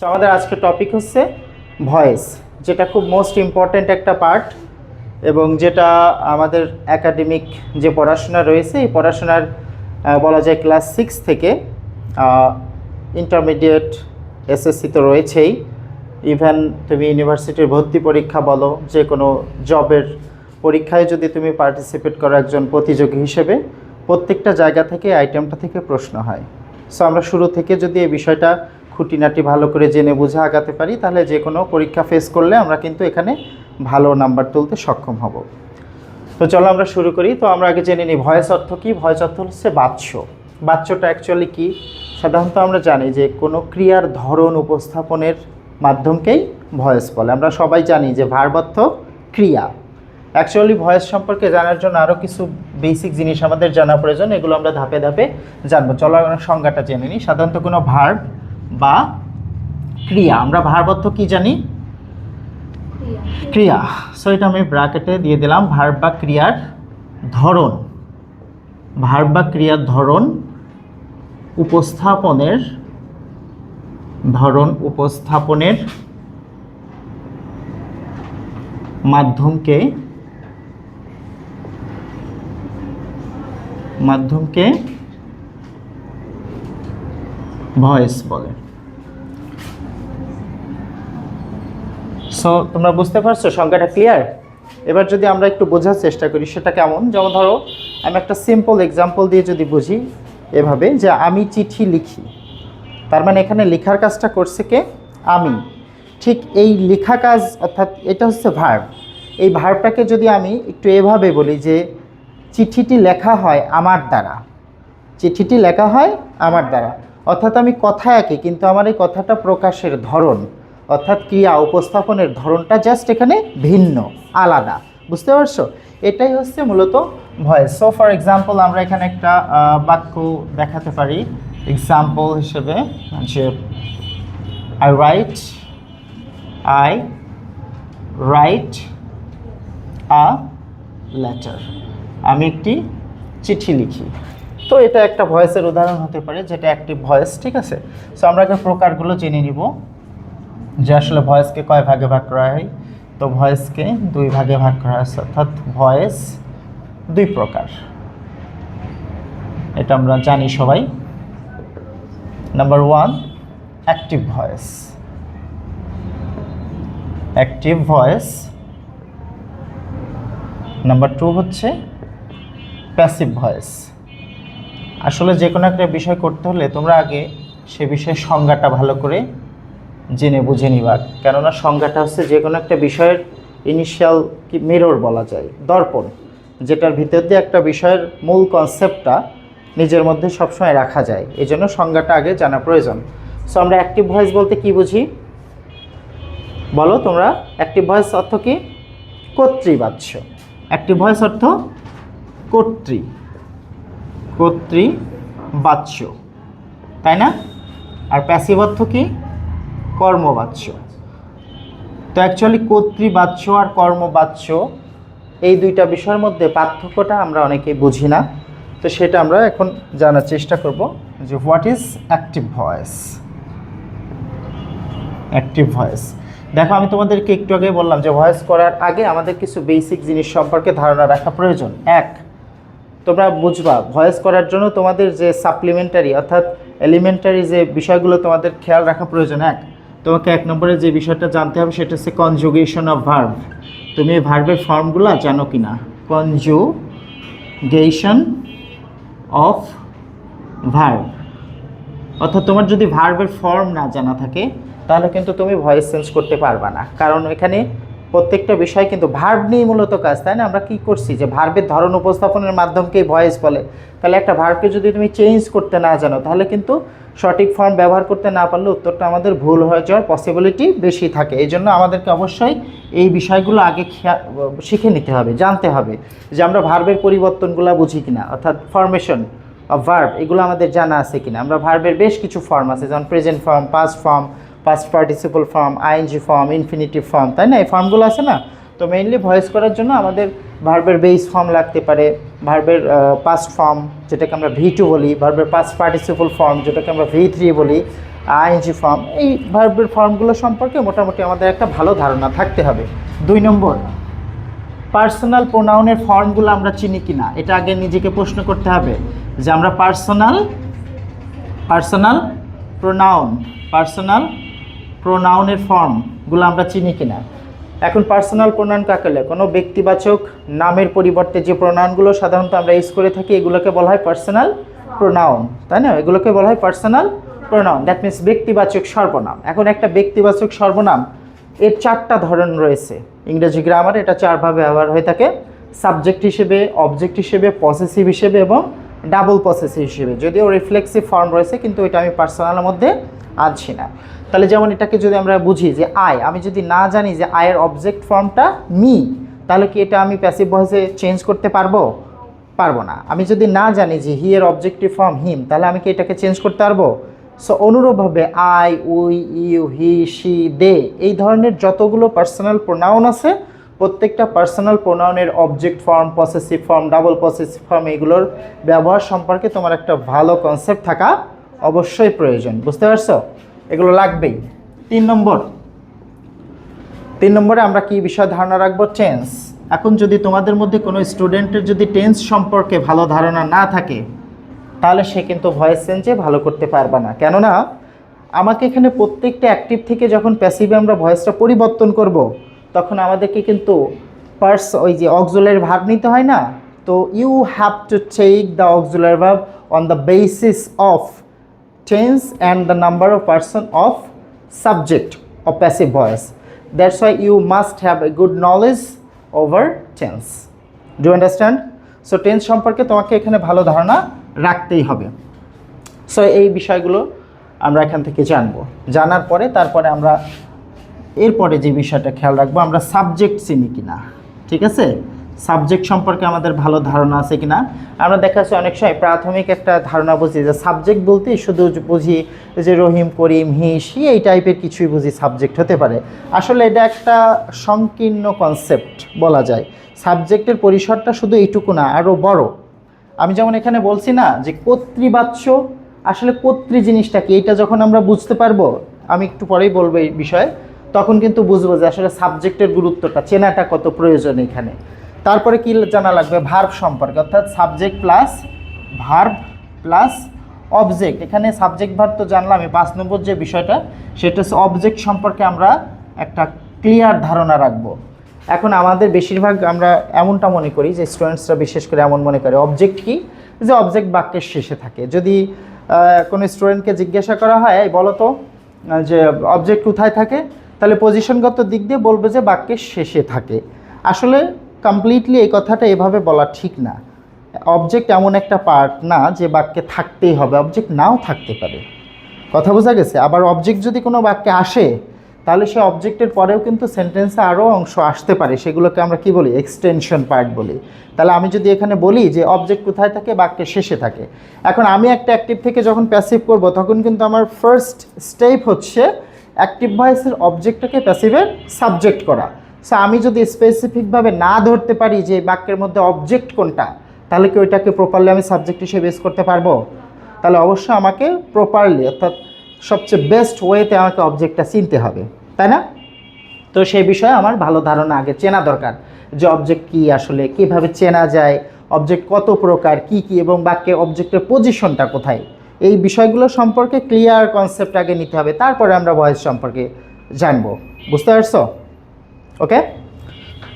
So আমাদের আজকের topic হচ্ছে ভয়েস, যেটা খুব মোস্ট ইম্পর্ট্যান্ট একটা পার্ট এবং যেটা আমাদের একাডেমিক যে পড়াশোনা রয়েছে এই পড়াশোনার বলা যায় ক্লাস 6 থেকে ইন্টারমিডিয়েট এসএসসি তো রয়েছেই, ইভেন তুমি ইউনিভার্সিটির ভর্তি পরীক্ষা বলো, যে কোনো জবের পরীক্ষায় যদি তুমি পার্টিসিপেট করো একজন প্রতিযোগী হিসেবে, প্রত্যেকটা জায়গা থেকে আইটেমটা থেকে প্রশ্ন হয়। সো আমরা শুরু থেকে যদি এই বিষয়টা খুঁটিনাটি ভালো করে জেনে বুঝে আগাতে পারি, তাহলে যে কোনো পরীক্ষা ফেস করলে আমরা কিন্তু এখানে ভালো নাম্বার তুলতে সক্ষম হব। তো চলো আমরা শুরু করি। তো আমরা আগে জেনে নিই ভয়েস অর্থ কী। ভয়েস অর্থ হচ্ছে বাচ্য। বাচ্যটা অ্যাকচুয়ালি কী? সাধারণত আমরা জানি যে কোনো ক্রিয়ার ধরন উপস্থাপনের মাধ্যমকেই ভয়েস বলে। আমরা সবাই জানি যে ভার্ব অর্থ ক্রিয়া। অ্যাকচুয়ালি ভয়েস সম্পর্কে জানার জন্য আরও কিছু বেসিক জিনিস আমাদের জানা প্রয়োজন, এগুলো আমরা ধাপে ধাপে জানবো। চলো আমরা সংজ্ঞাটা জেনে নিই। সাধারণত কোনো ভার্ব বা ক্রিয়া, আমরা ভার্ব অর্থ কী জানি? ক্রিয়া। সো এটা আমি ব্র্যাকেটে দিয়ে দিলাম, ভার্ব বা ক্রিয়ার ধরন। ভার্ব বা ক্রিয়ার ধরন উপস্থাপনের মাধ্যমকে ভয়েস বলে। সো তোমরা বুঝতে পারছো সংজ্ঞাটা ক্লিয়ার? এবার যদি আমরা একটু বোঝার চেষ্টা করি সেটা কেমন, যেমন ধরো আমি একটা সিম্পল এক্সাম্পল দিয়ে যদি বুঝি এভাবে, যে আমি চিঠি লিখি, তার মানে এখানে লেখার কাজটা করছে কে? আমি। ঠিক এই লেখা কাজ, অর্থাৎ এটা হচ্ছে ভার্ব। এই ভার্বটাকে যদি আমি একটু এভাবে বলি যে চিঠিটি লেখা হয় আমার দ্বারা, চিঠিটি লেখা হয় আমার দ্বারা, অর্থাৎ আমি কথা একই, কিন্তু আমার এই কথাটা প্রকাশের ধরন অর্থাৎ ক্রিয়া উপস্থাপনের ধরনটা জাস্ট এখানে ভিন্ন, আলাদা। বুঝতে পারছো? এটাই হচ্ছে মূলত ভয়েস। সো ফর এক্সাম্পল আমরা এখানে একটা বাক্য দেখাতে পারি এক্সাম্পল হিসেবে, যে আই রাইট আ লেটার, আমি একটি চিঠি লিখি। তো এটা একটা ভয়েসের উদাহরণ হতে পারে, যেটা অ্যাক্টিভ ভয়েস। ঠিক আছে? সো আমরা এর প্রকারগুলো জেনে নিব, যে আসলে ভয়েসকে কয় ভাগে ভাগ করা হয়। তো ভয়েসকে দুই ভাগে ভাগ করা হয়েছে, অর্থাৎ ভয়েস দুই প্রকার, এটা আমরা জানি সবাই। নাম্বার 1 অ্যাক্টিভ ভয়েস, নাম্বার 2 হচ্ছে প্যাসিভ ভয়েস। আসলে যে কোনো একটা বিষয় করতে হলে তোমরা আগে সে বিষয়ের সংজ্ঞাটা ভালো করে জেনে বুঝে নিবা, কেননা সংজ্ঞাটা হচ্ছে যে কোনো একটা বিষয়ের ইনিশিয়াল কি মিরর বলা যায়, দর্পণ, যেটার ভিতর দিয়ে একটা বিষয়ের মূল কনসেপ্টটা নিজের মধ্যে সবসময় রাখা যায়। এই জন্য সংজ্ঞাটা আগে জানা প্রয়োজন। সো আমরা অ্যাক্টিভ ভয়েস বলতে কি বুঝি বলো তোমরা? অ্যাক্টিভ ভয়েস অর্থ কি? কর্তৃবাচ্য। অ্যাক্টিভ ভয়েস অর্থ কর্তৃবাচ্য, তাই না? আর প্যাসিভ অর্থ কি? কর্মবাচ্য। তো অ্যাকচুয়ালি কর্তৃবাচ্য আর কর্মবাচ্য এই দুইটা বিষয়ের মধ্যে পার্থক্যটা আমরা অনেকেই বুঝি না। তো সেটা আমরা এখন জানার চেষ্টা করব, যে হোয়াট ইজ অ্যাক্টিভ ভয়েস। দেখো আমি তোমাদেরকে একটু আগে বললাম যে ভয়েস করার আগে আমাদের কিছু বেসিক জিনিস সম্পর্কে ধারণা রাখা প্রয়োজন। তোমরা বুঝবা ভয়েস করার জন্য তোমাদের যে সাপ্লিমেন্টারি অর্থাৎ এলিমেন্টারি যে বিষয়গুলো তোমাদের খেয়াল রাখা প্রয়োজন। তোমাকে 1 নম্বরে যে বিষয়টা জানতে হবে সেটা হচ্ছে কনজুগেশন অফ ভার্ব। তুমি এই ভার্বের ফর্মগুলো জানো কি না? কনজুগেশন অফ ভার্ব, অর্থাৎ তোমার যদি ভার্বের ফর্ম না জানা থাকে তাহলে কিন্তু তুমি ভয়েস চেঞ্জ করতে পারবা না, কারণ এখানে প্রত্যেকটা বিষয় কিন্তু ভার্ব নিয়ে মূলত কাজ, তাই না? আমরা কি করছি যে ভার্বের ধরন উপস্থাপনের মাধ্যমকেই ভয়েস বলে। তাহলে একটা ভার্বকে যদি তুমি চেঞ্জ করতে না জানো তাহলে কিন্তু সঠিক ফর্ম ব্যবহার করতে না পারলে উত্তরটা আমাদের ভুল হয়ে যাওয়ার পসিবিলিটি বেশি থাকে। এই জন্য আমাদেরকে অবশ্যই এই বিষয়গুলো আগে শিখে নিতে হবে, জানতে হবে যে আমরা ভার্বের পরিবর্তনগুলো বুঝি কিনা, অর্থাৎ ফরমেশন অফ ভার্ব এগুলো আমাদের জানা আছে কিনা। আমরা ভার্বের বেশ কিছু ফর্ম আছে, যেমন present form, past form, past participle form, ING form, infinitive form, তাই না? এই ফর্মগুলো আছে না? তো মেইনলি ভয়েস করার জন্য আমাদের ভার্বের বেস ফর্ম লাগতে পারে, ভার্বের পাস্ট ফর্ম যেটাকে আমরা V2 বলি, ভার্বের পাস্ট পার্টিসিপল ফর্ম যেটাকে আমরা V3 বলি, আইএনজি ফর্ম, এই ভার্বের ফর্মগুলো সম্পর্কে মোটামুটি আমাদের একটা ভালো ধারণা থাকতে হবে। 2 নম্বর, পার্সোনাল প্রোনাউনের ফর্মগুলো আমরা চিনি কিনা, এটা আগে নিজেকে প্রশ্ন করতে হবে যে আমরা পার্সোনাল প্রোনাউনের ফর্মগুলো আমরা চিনি কিনা। এখন পার্সোনাল প্রোনাউন কাকে বলে? কোনো ব্যক্তিবাচক নামের পরিবর্তে যে প্রোনাউনগুলো সাধারণত আমরা ইউজ করে থাকি এগুলোকে বলা হয় পার্সোনাল প্রোনাউন, তাই না? এগুলোকে বলা হয় পার্সোনাল প্রোনাউন, দ্যাট মিনস ব্যক্তিবাচক সর্বনাম। এখন একটা ব্যক্তিবাচক সর্বনাম এর 4টা ধরন রয়েছে। ইংরেজি গ্রামারে এটা 4 ভাবে ব্যবহার হয়ে থাকে: সাবজেক্ট হিসেবে, অবজেক্ট হিসেবে, পসেসিভ হিসেবে এবং ডাবল পসেসিভ হিসেবে। যদিও রিফ্লেক্সিভ ফর্ম রয়েছে কিন্তু এটা আমি পার্সোনালের মধ্যে আনছি না। তাহলে যেমন এটাকে যদি আমরা বুঝি যে আই, আমি যদি না জানি যে আয়ের অবজেক্ট ফর্মটা মি, তাহলে কি এটা আমি প্যাসিভ ভয়েসে চেঞ্জ করতে পারবো না। আমি যদি না জানি যে হি এর অবজেক্টিভ ফর্ম হিম, তাহলে আমি কি এটাকে চেঞ্জ করতে পারবো? সো অনুরূপভাবে I, we, you, he, she, they, এই ধরনের যতগুলো পার্সোনাল প্রোনাউন আছে প্রত্যেকটা পার্সোনাল প্রোনাউনের object form, possessive form, double possessive form, এগুলোর ব্যবহার সম্পর্কে তোমার একটা ভালো কনসেপ্ট থাকা অবশ্যই প্রয়োজন। বুঝতে পারছো? এগুলো লাগবেই। 3 নম্বরে আমরা কি বিষয় ধারণা রাখবো? টেন্স। এখন যদি তোমাদের মধ্যে কোনো স্টুডেন্টের যদি টেন্স সম্পর্কে ভালো ধারণা না থাকে তাহলে সে কিন্তু ভয়েস চেঞ্জে ভালো করতে পারবে না। কেননা আমাকে এখানে প্রত্যেকটা অ্যাক্টিভ থেকে যখন প্যাসিভে আমরা ভয়েসটা পরিবর্তন করব তখন আমাদেরকে কিন্তু ওই যে অক্সিলারি ভার্ব নিতে হয় না? তো you have to take the auxiliary verb on the basis of tense and the number of person of subject of passive voice. That's why you must have a good knowledge over tense. Do understand? So tense সম্পর্কে তোমাকে এখানে ভালো ধারণা রাখতেই হবে। So এই বিষয়গুলো আমরা এখান থেকে জানবো। জানার পরে তারপরে আমরা এরপরে যে বিষয়টা খেয়াল রাখবো, আমরা সাবজেক্ট চিনি কিনা। ঠিক আছে? সাবজেক্ট সম্পর্কে আমাদের ভালো ধারণা আছে কিনা। আমরা দেখা যাচ্ছে অনেক সময় প্রাথমিক একটা ধারণা বুঝি যে সাবজেক্ট বলতে শুধু বুঝি যে রহিম, করিম, হি, সি, এই টাইপের কিছুই বুঝি সাবজেক্ট হতে পারে। আসলে এটা একটা সংকীর্ণ কনসেপ্ট বলা যায়। সাবজেক্টের পরিসরটা শুধু এইটুকু না, আরও বড়। আমি যেমন এখানে বলছি না যে কর্তৃবাচ্য, আসলে কর্তৃ জিনিসটা কি, এটা যখন আমরা বুঝতে পারবো, আমি একটু পরেই বলবো এই বিষয়ে, তখন কিন্তু বুঝবো যে আসলে সাবজেক্টের গুরুত্বটা, চেনাটা কত প্রয়োজন এখানে। তারপরে কি জানা লাগবে? ভার্ব সম্পর্কে, অর্থাৎ subject plus verb plus object. এখানে সাবজেক্ট ভার্ব তো জানলাম, 5 নম্বর যে বিষয়টা সেটা হচ্ছে অবজেক্ট সম্পর্কে আমরা একটা ক্লিয়ার ধারণা রাখবো। এখন আমাদের বেশিরভাগ আমরা এমনটা মনে করি যে স্টুডেন্টসরা বিশেষ করে এমন মনে করে অবজেক্ট কি, যে অবজেক্ট বাক্যের শেষে থাকে। যদি কোনো স্টুডেন্টকে জিজ্ঞাসা করা হয় এই বলো তো যে অবজেক্ট কোথায় থাকে, তাহলে পজিশনগত দিক দিয়ে বলবে যে বাক্যের শেষে থাকে। আসলে কমপ্লিটলি এই কথাটা এভাবে বলা ঠিক না। অবজেক্ট এমন একটা পার্ট না যে বাক্যে থাকতেই হবে, অবজেক্ট নাও থাকতে পারে। কথা বোঝা গেছে? আবার অবজেক্ট যদি কোনো বাক্যে আসে তাহলে সে অবজেক্টের পরেও কিন্তু সেন্টেন্সে আরও অংশ আসতে পারে, সেগুলোকে আমরা কি বলি? এক্সটেনশন পার্ট বলি। তাহলে আমি যদি এখানে বলি যে অবজেক্ট কোথায় থাকে, বাক্যের শেষে থাকে। এখন আমি একটা অ্যাক্টিভ থেকে যখন প্যাসিভ করব তখন কিন্তু আমার ফার্স্ট স্টেপ হচ্ছে অ্যাক্টিভ ভয়েসের অবজেক্টটাকে প্যাসিভের সাবজেক্ট করা। সো আমি যদি স্পেসিফিকভাবে না ধরতে পারি যে বাক্যের মধ্যে অবজেক্ট কোনটা, তাহলে কি ওইটাকে প্রপারলি আমি সাবজেক্ট হিসেবে ইউজ করতে পারবো? তাহলে অবশ্যই আমাকে প্রপারলি, অর্থাৎ সবচেয়ে বেস্ট ওয়েতে আমাকে অবজেক্টটা চিনতে হবে, তাই না? তো সেই বিষয়ে আমার ভালো ধারণা আগে চেনা দরকার যে অবজেক্ট কী, আসলে কীভাবে চেনা যায়, অবজেক্ট কত প্রকার, কি কি, এবং বাক্যে অবজেক্টের পজিশনটা কোথায়, এই বিষয়গুলো সম্পর্কে ক্লিয়ার কনসেপ্ট আগে নিতে হবে, তারপরে আমরা ভয়েস সম্পর্কে জানবো। বুঝতে পারছো? ওকে।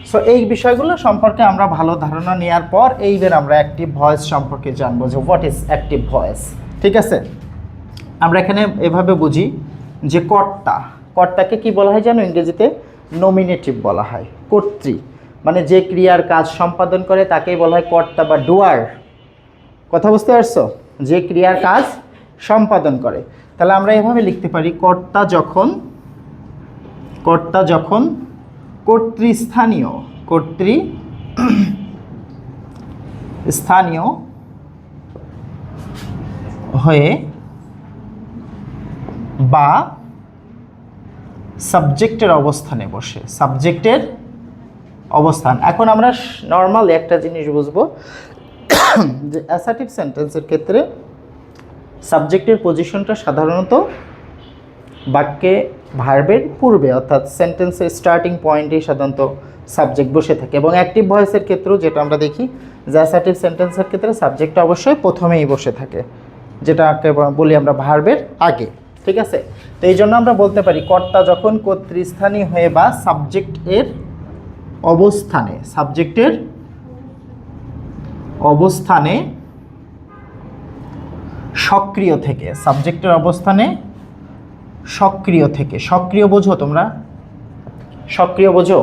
সো এই বিষয়গুলো সম্পর্কে আমরা ভালো ধারণা নেওয়ার পর এইবার আমরা অ্যাক্টিভ ভয়েস সম্পর্কে জানবো যে হোয়াট ইজ অ্যাক্টিভ ভয়েস। ঠিক আছে? আমরা এখানে এভাবে বুঝি যে কর্তাকে কি বলা হয় জানো? ইংরেজিতে নমিনেটিভ বলা হয়। কর্তৃ মানে যে ক্রিয়ার কাজ সম্পাদন করে তাকেই বলা হয় কর্তা বা ডুয়ার। কথা বুঝতে পারছো? যে ক্রিয়ার কাজ সম্পাদন করে। তাহলে আমরা এভাবে লিখতে পারি কর্তা যখন কর্তৃস্থানীয় হয়ে বা সাবজেক্টের অবস্থানে বসে, সাবজেক্টের অবস্থান। এখন আমরা নর্মাল একটা জিনিস বুঝবো যে অ্যাসার্টিভ সেন্টেন্সের ক্ষেত্রে সাবজেক্টের পজিশনটা সাধারণত বাক্যে ভার্বের পূর্বে অর্থাৎ সেন্টেন্সের স্টার্টিং পয়েন্টেই সাধারণত সাবজেক্ট বসে থাকে। এবং অ্যাক্টিভ ভয়েসের ক্ষেত্রেও যেটা আমরা দেখি যে অ্যাসার্টিভ সেন্টেন্সের ক্ষেত্রে সাবজেক্টটা অবশ্যই প্রথমেই বসে থাকে, যেটাকে বলি আমরা ভার্বের আগে। ঠিক আছে, তো এই জন্য আমরা বলতে পারি কর্তা যখন কর্তৃস্থানীয় হয়ে বা সাবজেক্টের অবস্থানে সক্রিয় থেকে, সাবজেক্টের অবস্থানে সক্রিয় থেকে, সক্রিয় বোঝো তোমরা? সক্রিয় বোঝো?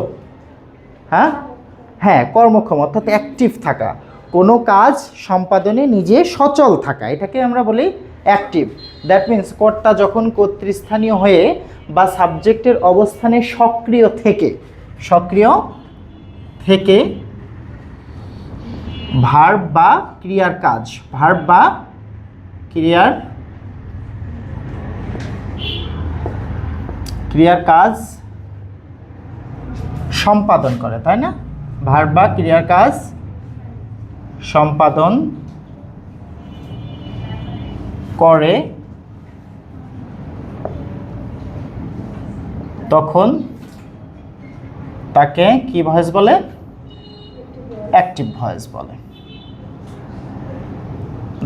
হ্যাঁ হ্যাঁ, কর্মক্ষম অর্থাৎ অ্যাক্টিভ থাকা, কোনো কাজ সম্পাদনে নিজে সচল থাকা, এটাকে আমরা বলি অ্যাক্টিভ। দ্যাট মিন্স কর্তা যখন কর্তৃস্থানীয় হয়ে বা সাবজেক্টের অবস্থানে সক্রিয় থেকে ভার্ব বা ক্রিয়ার কাজ সম্পাদন করে, তাই না? ভার্ব বা ক্রিয়ার কাজ সম্পাদন করে, তখন তাকে কি ভয়েস বলে? অ্যাক্টিভ ভয়েস বলে।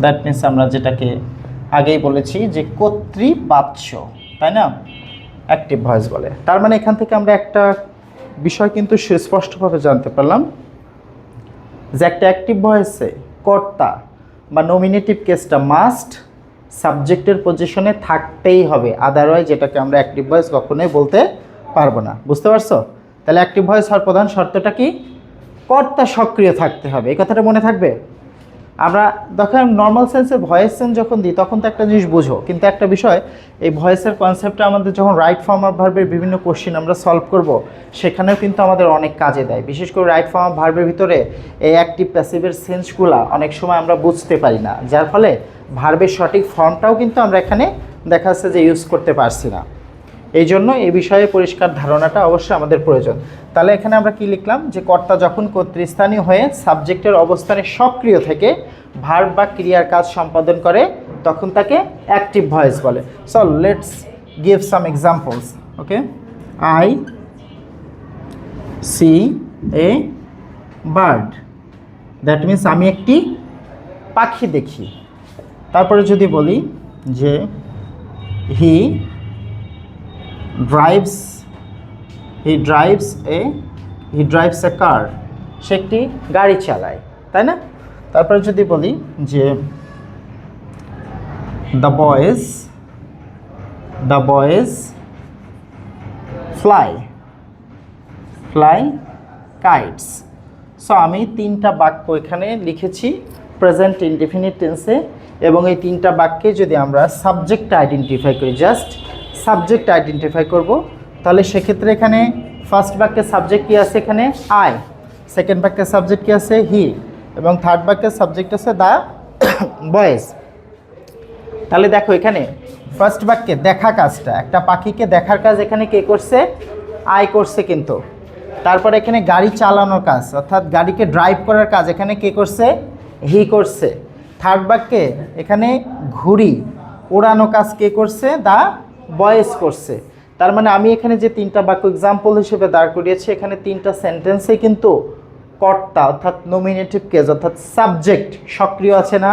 দ্যাট মিন্স আমরা যেটাকে আগেই বলেছি যে কর্তৃবাচ্য, তাই না? অ্যাক্টিভ ভয়েস বলে। তার মানে এখান থেকে আমরা একটা বিষয় কিন্তু সুস্পষ্টভাবে জানতে পারলাম যে একটা অ্যাক্টিভ ভয়েসে কর্তা বা নমিনেটিভ কেসটা মাস্ট সাবজেক্টের পজিশনে থাকতেই হবে, আদারওয়াইজ যেটাকে আমরা অ্যাক্টিভ ভয়েস কখনোই বলতে পারবো না। বুঝতে পারছো? তাহলে অ্যাক্টিভ ভয়েস হওয়ার প্রধান শর্তটা কি? কর্তা সক্রিয় থাকতে হবে। এই কথাটা মনে থাকবে। আমরা দেখেন নর্মাল সেন্সে ভয়েস সেন্স যখন দিই তখন তো একটা জিনিস বুঝো, কিন্তু একটা বিষয় এই ভয়েসের কনসেপ্টটা আমাদের যখন রাইট ফর্ম অফ ভার্বের বিভিন্ন কোশ্চেন আমরা সলভ করব, সেখানেও কিন্তু আমাদের অনেক কাজে দেয়। বিশেষ করে রাইট ফর্ম অফ ভার্বের ভিতরে এই অ্যাক্টিভ প্যাসিভের সেন্সগুলো অনেক সময় আমরা বুঝতে পারি না, যার ফলে ভার্বের সঠিক ফর্মটাও কিন্তু আমরা এখানে দেখা যাচ্ছে যে ইউজ করতে পারছি না। এই জন্য এই বিষয়ে পরিষ্কার ধারণাটা অবশ্যই আমাদের প্রয়োজন। তাহলে এখানে আমরা কি লিখলাম যে কর্তা যখন কর্তৃস্থানীয় হয়ে সাবজেক্টের অবস্থানে সক্রিয় থেকে ভার্ব বা ক্রিয়ার কাজ সম্পাদন করে, তখন তাকে অ্যাক্টিভ ভয়েস বলে। So let's give some examples. Okay, I see a bird, that means আমি একটি পাখি দেখি। তারপরে যদি বলি যে হি ড্রাইভস এ কার, সে একটি গাড়ি চালায়, তাই না? তারপরে যদি বলি যে the boys fly kites. So আমি তিনটা বাক্য এখানে লিখেছি প্রেজেন্ট ইনডেফিনিট টেন্সে, এবং এই তিনটা বাক্যে যদি আমরা সাবজেক্ট আইডেন্টিফাই করি, জাস্ট সাবজেক্ট আইডেন্টিফাই করব, তাহলে সেক্ষেত্রে এখানে ফার্স্ট বাক্যের সাবজেক্ট কী আছে? এখানে আই। সেকেন্ড বাক্যের সাবজেক্ট কী আছে? হি। এবং থার্ড বাক্যের সাবজেক্ট আছে দ্য বয়েজ। তাহলে দেখো এখানে ফার্স্ট বাক্যে দেখা কাজটা, একটা পাখিকে দেখার কাজ এখানে কে করছে? আই করছে। কিন্তু তারপরে এখানে গাড়ি চালানোর কাজ অর্থাৎ গাড়িকে ড্রাইভ করার কাজ এখানে কে করছে? হি করছে। থার্ড বাক্যে এখানে ঘুড়ি ওড়ানো কাজ কে করছে? দ্য বয়েজ করছে। তার মানে আমি এখানে যে তিনটা বাক্য এক্সাম্পল হিসেবে দাঁড় করিয়েছি, এখানে তিনটা সেন্টেন্সে কিন্তু কর্তা অর্থাৎ নমিনেটিভ কেস অর্থাৎ সাবজেক্ট সক্রিয় আছে না?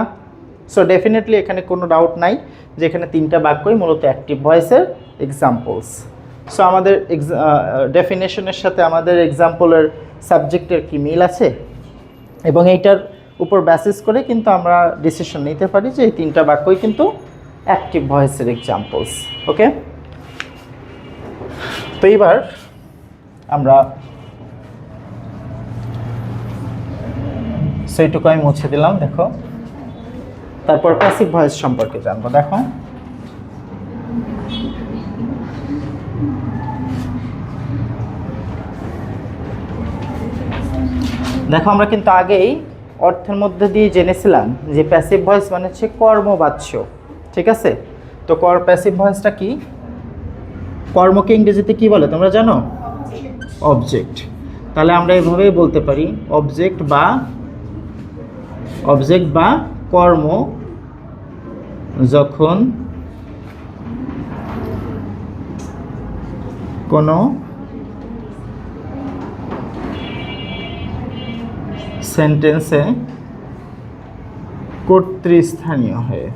সো ডেফিনেটলি এখানে কোনো ডাউট নাই যে এখানে তিনটা বাক্যই মূলত অ্যাক্টিভ ভয়েসের এক্সাম্পলস। সো আমাদের ডেফিনেশনের সাথে আমাদের এক্সাম্পলের সাবজেক্টের কি মিল আছে, এবং এইটার উপর বেসিস করে কিন্তু আমরা ডিসিশন নিতে পারি যে এই তিনটা বাক্যই কিন্তু অ্যাক্টিভ ভয়েসের এক্সাম্পলস। ওকে, তো এবার আমরা সেইটুকু আমি মুছে দিলাম। দেখো, তারপর প্যাসিভ ভয়েস সম্পর্কে জানবো। দেখো আমরা কিন্তু আগেই অর্থের মধ্যে দিয়ে জেনেছিলাম যে প্যাসিভ ভয়েস মানে হচ্ছে কর্মবাচ্য। ঠিক আছে, তো প্যাসিভ ভয়েসটা কি? কর্মকে ইংরেজিতে কি বলে তোমরা জানো? অবজেক্ট। তাহলে আমরা এভাবেই বলতে পারি অবজেক্ট বা কর্ম যখন কোনো সেন্টেন্সে কর্তৃস্থানীয় হয়ে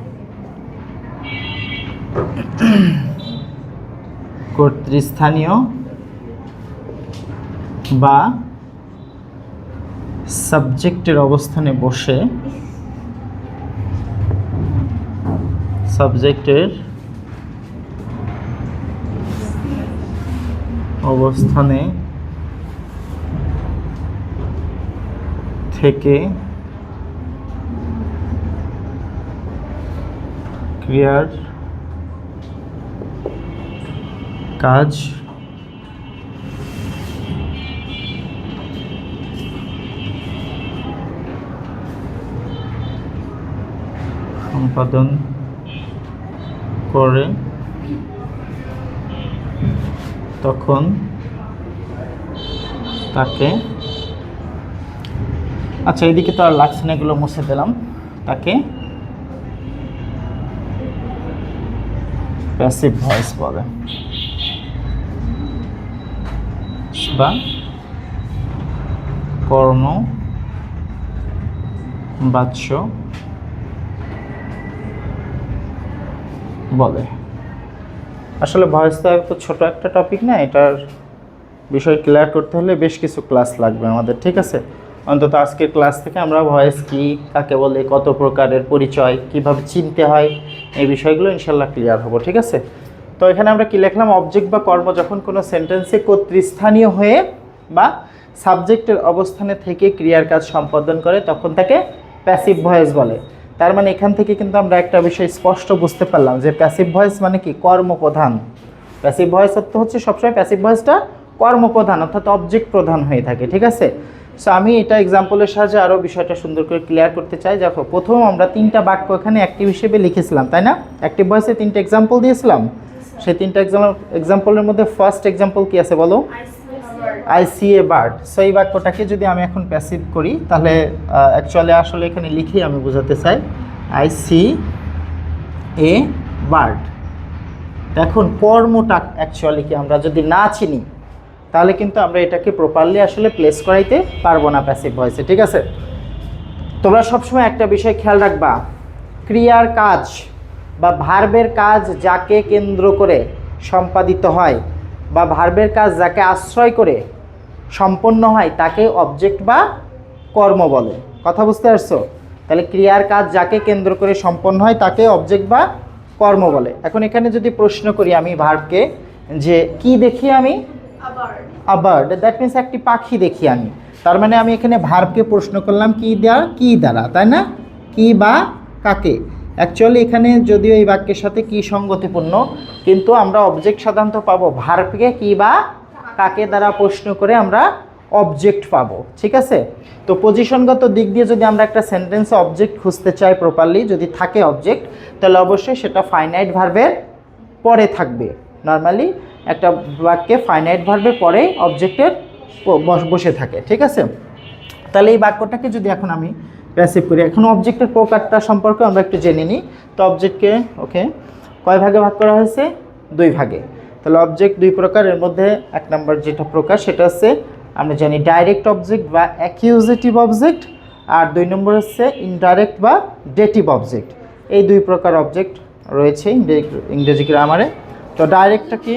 কর্তৃস্থানীয় বা সাবজেক্টের অবস্থানে বসে সাবজেক্টের অবস্থানে থেকে ক্রিয়ার কাজ সম্পাদন করে তখন তাকে, আচ্ছা এদিকে তো আর লাগছে না, এগুলো মুছে দিলাম, তাকে প্যাসিভ ভয়েস বলে বা কর্মবাচ্য বলে। আসলে ভয়েসটা তো ছোট একটা টপিক না, এটার বিষয় ক্লিয়ার করতে হলে বেশ কিছু ক্লাস লাগবে আমাদের, ঠিক আছে। অন্তত আজকের ক্লাস থেকে আমরা ভয়েস কি, কাকে বলে, কত প্রকারের পরিচয়, কিভাবে চিনতে হয়, এই বিষয়গুলো ইনশাল্লাহ ক্লিয়ার হবো, ঠিক আছে। তো এখানে আমরা কি লিখলাম, অবজেক্ট বা কর্ম যখন কোনো সেন্টেন্সে কর্তৃস্থানীয় হয়ে বা সাবজেক্টের অবস্থানে থেকে ক্রিয়ার কাজ সম্পাদন করে তখন তাকে প্যাসিভ ভয়েস বলে। তার মানে এখান থেকে কিন্তু আমরা একটা বিষয় স্পষ্ট বুঝতে পারলাম যে প্যাসিভ ভয়েস মানে কি, কর্মপ্রধান। প্যাসিভ ভয়েস অর্থ হচ্ছে সবসময় প্যাসিভ ভয়েসটা কর্মপ্রধান অর্থাৎ অবজেক্ট প্রধান হয়ে থাকে, ঠিক আছে। সো আমি এটা এক্সাম্পলের সাহায্যে আরও বিষয়টা সুন্দর করে ক্লিয়ার করতে চাই। দেখো প্রথম আমরা 3টা বাক্য এখানে অ্যাক্টিভ হিসেবে লিখেছিলাম, তাই না? অ্যাক্টিভ ভয়েসে 3টা এক্সাম্পল দিয়েছিলাম। সেই 3টা এক্সাম্পলের মধ্যে ফার্স্ট এক্সাম্পল কি আছে বলো? I see a bird. So এই বাক্যটাকে যদি আমি এখন প্যাসিভ করি তাহলে অ্যাকচুয়ালি আসলে এখানে লিখেই আমি বোঝাতে চাই, আই সি এ বার্ড। এখন কর্মটা অ্যাকচুয়ালি কি আমরা যদি না চিনি তাহলে কিন্তু আমরা এটাকে প্রপারলি আসলে প্লেস করাইতে পারবো না প্যাসিভ ভয়েসে, ঠিক আছে। তোমরা সবসময় একটা বিষয় খেয়াল রাখবা, ক্রিয়ার কাজ বা ভার্বের কাজ যাকে কেন্দ্র করে সম্পাদিত হয় বা ভার্বের কাজ যাকে আশ্রয় করে সম্পন্ন হয় তাকে অবজেক্ট বা কর্ম বলে। কথা বুঝতে পারছো? তাহলে ক্রিয়ার কাজ যাকে কেন্দ্র করে সম্পন্ন হয় তাকে অবজেক্ট বা কর্ম বলে। এখন এখানে যদি প্রশ্ন করি আমি ভার্বকে, যে কি দেখি আমি, আ বার্ড, দ্যাট মিনস একটি পাখি দেখি আমি। তার মানে আমি এখানে ভার্বকে প্রশ্ন করলাম কি দ্বারা, তাই না? কি বা কাকে। অ্যাকচুয়ালি এখানে যদিও এই বাক্যের সাথে কি সঙ্গতিপূর্ণ, কিন্তু আমরা অবজেক্ট সাধারণত পাবো ভার্বকে কি বা কাকে দ্বারা প্রশ্ন করে আমরা অবজেক্ট পাবো, ঠিক আছে। তো পজিশনগত দিক দিয়ে যদি আমরা একটা সেন্টেন্সে অবজেক্ট খুঁজতে চাই প্রপারলি, যদি থাকে অবজেক্ট, তাহলে অবশ্যই সেটা ফাইনাইট ভার্বের পরে থাকবে। নর্মালি একটা বাক্যে ফাইনাইট ভার্বের পরে অবজেক্টের বসে থাকে, ঠিক আছে। তাহলে এই বাক্যটাকে যদি এখন আমি প্যাসিভ করি, এখন অবজেক্টের প্রকারটা সম্পর্কে আমরা একটু জেনে নিই। তো অবজেক্টকে ওকে কয় ভাগে ভাগ করা হয়েছে? 2 ভাগে। তাহলে অবজেক্ট 2 প্রকার, এর মধ্যে 1 নম্বর যেটা প্রকার সেটা হচ্ছে আমরা জানি ডাইরেক্ট অবজেক্ট বা অ্যাকিউজেটিভ অবজেক্ট, আর 2 নম্বর হচ্ছে ইনডাইরেক্ট বা ডেটিভ অবজেক্ট। এই 2 প্রকার অবজেক্ট রয়েছে ইংরেজি গ্রামারে। তো ডাইরেক্টটা কি?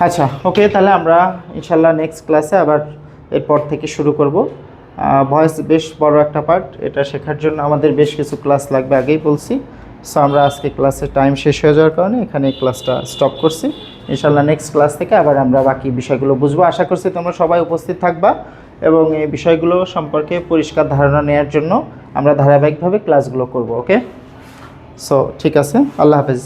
আচ্ছা ওকে, তাহলে আমরা ইনশাল্লাহ নেক্সট ক্লাসে আবার এরপর থেকে শুরু করব। ভয়েস বেশ বড় একটা পার্ট, এটা শেখার জন্য আমাদের বেশ কিছু ক্লাস লাগবে, আগেই বলছি। সো আমরা আজকে ক্লাসের টাইম শেষ হয়ে যাওয়ার কারণে এখানে ক্লাসটা স্টপ করছি। ইনশাল্লাহ নেক্সট ক্লাস থেকে আবার আমরা বাকি বিষয়গুলো বুঝবো। আশা করছি তোমরা সবাই উপস্থিত থাকবা এবং এই বিষয়গুলো সম্পর্কে পরিষ্কার ধারণা নেওয়ার জন্য আমরা ধারাবাহিকভাবে ক্লাসগুলো করব। ওকে, সো ঠিক আছে, আল্লাহ হাফেজ।